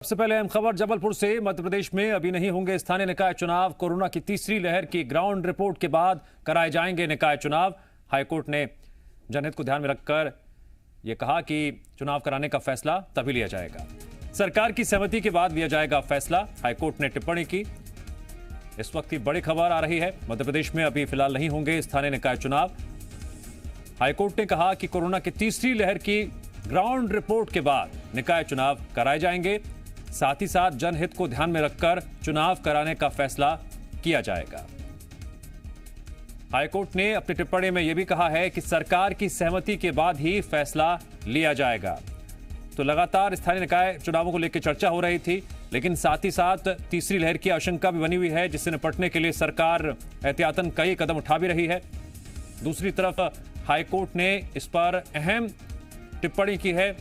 सबसे पहले अहम खबर जबलपुर से। मध्य प्रदेश में अभी नहीं होंगे स्थानीय निकाय चुनाव। कोरोना की तीसरी लहर की ग्राउंड रिपोर्ट के बाद कराए जाएंगे निकाय चुनाव। हाईकोर्ट ने जनहित को ध्यान में रखकर यह कहा कि चुनाव कराने का फैसला तभी लिया जाएगा, सरकार की सहमति के बाद लिया जाएगा फैसला। हाईकोर्ट ने टिप्पणी की। इस वक्त की बड़ी खबर आ रही है, मध्य प्रदेश में अभी फिलहाल नहीं होंगे स्थानीय निकाय चुनाव। हाईकोर्ट ने कहा कि कोरोना की तीसरी लहर की ग्राउंड रिपोर्ट के बाद निकाय चुनाव कराए जाएंगे, साथ ही साथ जनहित को ध्यान में रखकर चुनाव कराने का फैसला किया जाएगा। हाईकोर्ट ने अपनी टिप्पणी में यह भी कहा है कि सरकार की सहमति के बाद ही फैसला लिया जाएगा। तो लगातार स्थानीय निकाय चुनावों को लेकर चर्चा हो रही थी, लेकिन साथ ही साथ तीसरी लहर की आशंका भी बनी हुई है, जिससे निपटने के लिए सरकार एहतियातन कई कदम उठा भी रही है। दूसरी तरफ हाईकोर्ट ने इस पर अहम टिप्पणी की है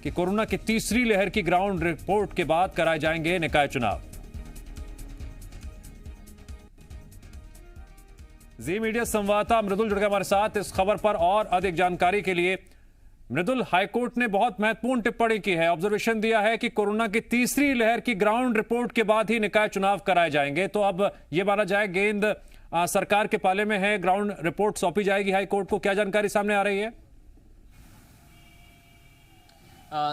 कि कोरोना की तीसरी लहर की ग्राउंड रिपोर्ट के बाद कराए जाएंगे निकाय चुनाव। जी मीडिया संवाददाता मृदुल जुड़ गए हमारे साथ इस खबर पर और अधिक जानकारी के लिए। मृदुल, हाईकोर्ट ने बहुत महत्वपूर्ण टिप्पणी की है, ऑब्जर्वेशन दिया है कि कोरोना की तीसरी लहर की ग्राउंड रिपोर्ट के बाद ही निकाय चुनाव कराए जाएंगे। तो अब यह माना जाए गेंद सरकार के पाले में है, ग्राउंड रिपोर्ट सौंपी जाएगी हाईकोर्ट को। क्या जानकारी सामने आ रही है?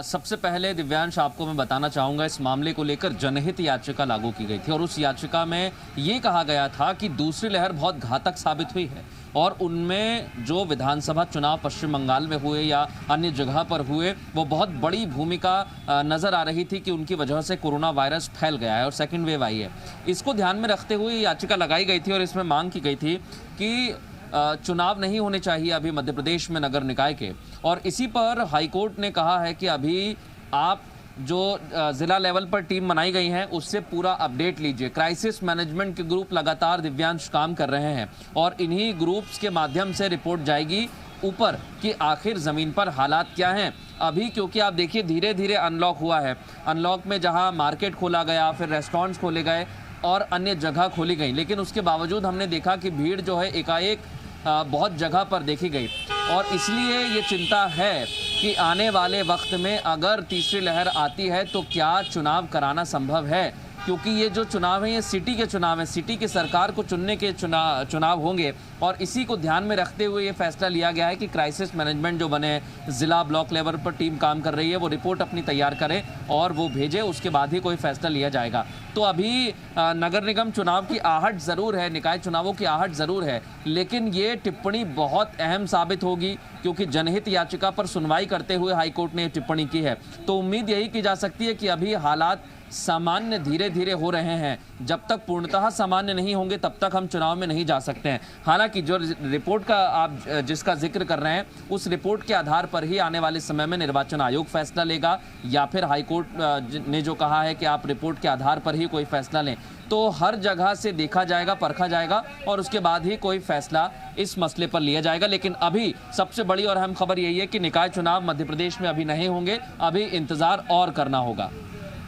सबसे पहले दिव्यांश, आपको मैं बताना चाहूंगा, इस मामले को लेकर जनहित याचिका लागू की गई थी और उस याचिका में ये कहा गया था कि दूसरी लहर बहुत घातक साबित हुई है और उनमें जो विधानसभा चुनाव पश्चिम बंगाल में हुए या अन्य जगह पर हुए, वो बहुत बड़ी भूमिका नजर आ रही थी कि उनकी वजह से कोरोना वायरस फैल गया है और सेकेंड वेव आई है। इसको ध्यान में रखते हुए याचिका लगाई गई थी और इसमें मांग की गई थी कि चुनाव नहीं होने चाहिए अभी मध्य प्रदेश में नगर निकाय के। और इसी पर हाईकोर्ट ने कहा है कि अभी आप जो जिला लेवल पर टीम बनाई गई हैं उससे पूरा अपडेट लीजिए। क्राइसिस मैनेजमेंट के ग्रुप लगातार दिव्यांश काम कर रहे हैं और इन्हीं ग्रुप्स के माध्यम से रिपोर्ट जाएगी ऊपर कि आखिर जमीन पर हालात क्या हैं अभी। क्योंकि आप देखिए धीरे धीरे अनलॉक हुआ है। अनलॉक में जहां मार्केट खोला गया, फिर रेस्टोरेंट्स खोले गए और अन्य जगह खोली गई, लेकिन उसके बावजूद हमने देखा कि भीड़ जो है एकाएक बहुत जगह पर देखी गई और इसलिए ये चिंता है कि आने वाले वक्त में अगर तीसरी लहर आती है तो क्या चुनाव कराना संभव है। क्योंकि ये जो चुनाव है ये सिटी के चुनाव है, सिटी की सरकार को चुनने के चुनाव होंगे और इसी को ध्यान में रखते हुए ये फैसला लिया गया है कि क्राइसिस मैनेजमेंट जो बने, जिला ब्लॉक लेवल पर टीम काम कर रही है, वो रिपोर्ट अपनी तैयार करे और वो भेजे, उसके बाद ही कोई फैसला लिया जाएगा। तो अभी नगर निगम चुनाव की आहट ज़रूर है, निकाय चुनावों की आहट ज़रूर है, लेकिन ये टिप्पणी बहुत अहम साबित होगी क्योंकि जनहित याचिका पर सुनवाई करते हुए हाईकोर्ट ने टिप्पणी की है। तो उम्मीद यही की जा सकती है कि अभी हालात सामान्य धीरे धीरे हो रहे हैं, जब तक पूर्णतः सामान्य नहीं होंगे तब तक हम चुनाव में नहीं जा सकते हैं। हालांकि जो रिपोर्ट का आप जिसका जिक्र कर रहे हैं, उस रिपोर्ट के आधार पर ही आने वाले समय में निर्वाचन आयोग फैसला लेगा या फिर हाईकोर्ट ने जो कहा है कि आप रिपोर्ट के आधार पर ही कोई फैसला लें। तो हर जगह से देखा जाएगा, परखा जाएगा और उसके बाद ही कोई फैसला इस मसले पर लिया जाएगा। लेकिन अभी सबसे बड़ी और अहम खबर यही है कि निकाय चुनाव मध्य प्रदेश में अभी नहीं होंगे, अभी इंतजार और करना होगा।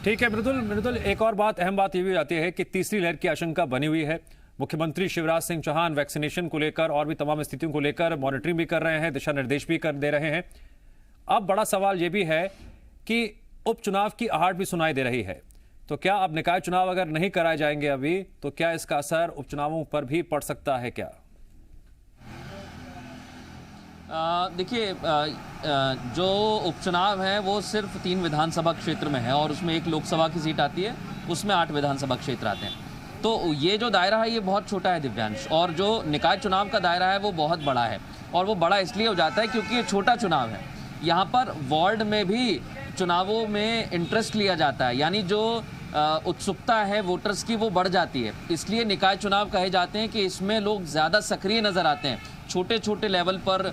ठीक है मृदुल, एक और बात, अहम बात ये भी आती है कि तीसरी लहर की आशंका बनी हुई है। मुख्यमंत्री शिवराज सिंह चौहान वैक्सीनेशन को लेकर और भी तमाम स्थितियों को लेकर मॉनिटरिंग भी कर रहे हैं, दिशा निर्देश भी कर दे रहे हैं। अब बड़ा सवाल यह भी है कि उपचुनाव की आहट भी सुनाई दे रही है। तो क्या अब निकाय चुनाव अगर नहीं कराए जाएंगे अभी, तो क्या इसका असर उपचुनावों पर भी पड़ सकता है क्या? देखिए, जो उपचुनाव है वो सिर्फ 3 विधानसभा क्षेत्र में है और उसमें 1 लोकसभा की सीट आती है, उसमें 8 विधानसभा क्षेत्र आते हैं। तो ये जो दायरा है ये बहुत छोटा है दिव्यांश, और जो निकाय चुनाव का दायरा है वो बहुत बड़ा है। और वो बड़ा इसलिए हो जाता है क्योंकि ये छोटा चुनाव है। यहाँ पर वार्ड में भी चुनावों में इंटरेस्ट लिया जाता है, यानी जो उत्सुकता है वोटर्स की वो बढ़ जाती है। इसलिए निकाय चुनाव कहे जाते हैं कि इसमें लोग ज़्यादा सक्रिय नज़र आते हैं। छोटे छोटे लेवल पर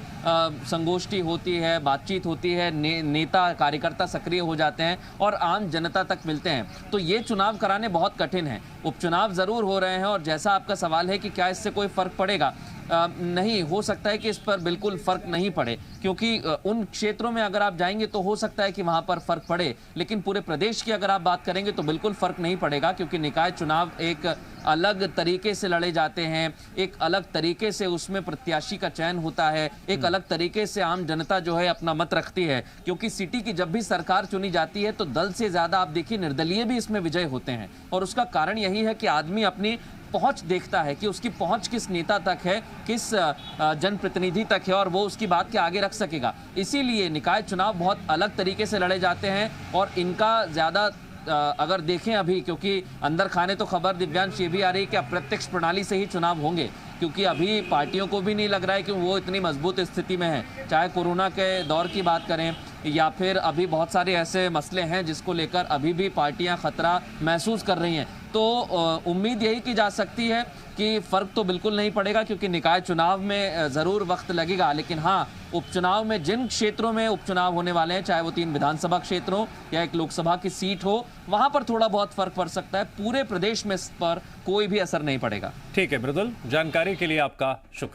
संगोष्ठी होती है, बातचीत होती है, नेता कार्यकर्ता सक्रिय हो जाते हैं और आम जनता तक मिलते हैं। तो ये चुनाव कराने बहुत कठिन है। उपचुनाव ज़रूर हो रहे हैं और जैसा आपका सवाल है कि क्या इससे कोई फ़र्क पड़ेगा, नहीं हो सकता है कि इस पर बिल्कुल फर्क नहीं पड़े, क्योंकि उन क्षेत्रों में अगर आप जाएंगे तो हो सकता है कि वहां पर फर्क पड़े, लेकिन पूरे प्रदेश की अगर आप बात करेंगे तो बिल्कुल फर्क नहीं पड़ेगा, क्योंकि निकाय चुनाव एक अलग तरीके से लड़े जाते हैं, एक अलग तरीके से उसमें प्रत्याशी का चयन होता है, एक अलग तरीके से आम जनता जो है अपना मत रखती है, क्योंकि सिटी की जब भी सरकार चुनी जाती है तो दल से ज्यादा आप देखिए निर्दलीय भी इसमें विजय होते हैं, और उसका कारण यही है कि आदमी अपनी पहुंच देखता है कि उसकी पहुंच किस नेता तक है, किस जनप्रतिनिधि तक है, और वो उसकी बात के आगे रख सकेगा। इसीलिए निकाय चुनाव बहुत अलग तरीके से लड़े जाते हैं, और इनका ज्यादा अगर देखें अभी, क्योंकि अंदर खाने तो खबर दिव्यांश ये भी आ रही है कि अप्रत्यक्ष प्रणाली से ही चुनाव होंगे, क्योंकि अभी पार्टियों को भी नहीं लग रहा है कि वो इतनी मजबूत स्थिति में है, चाहे कोरोना के दौर की बात करें या फिर अभी बहुत सारे ऐसे मसले हैं जिसको लेकर अभी भी पार्टियां खतरा महसूस कर रही हैं। तो उम्मीद यही की जा सकती है कि फर्क तो बिल्कुल नहीं पड़ेगा, क्योंकि निकाय चुनाव में ज़रूर वक्त लगेगा, लेकिन हाँ, उपचुनाव में जिन क्षेत्रों में उपचुनाव होने वाले हैं, चाहे वो 3 विधानसभा क्षेत्र हो या एक लोकसभा की सीट हो, वहां पर थोड़ा बहुत फर्क पड़ सकता है। पूरे प्रदेश में इस पर कोई भी असर नहीं पड़ेगा। ठीक है मृदुल, जानकारी के लिए आपका शुक्रिया।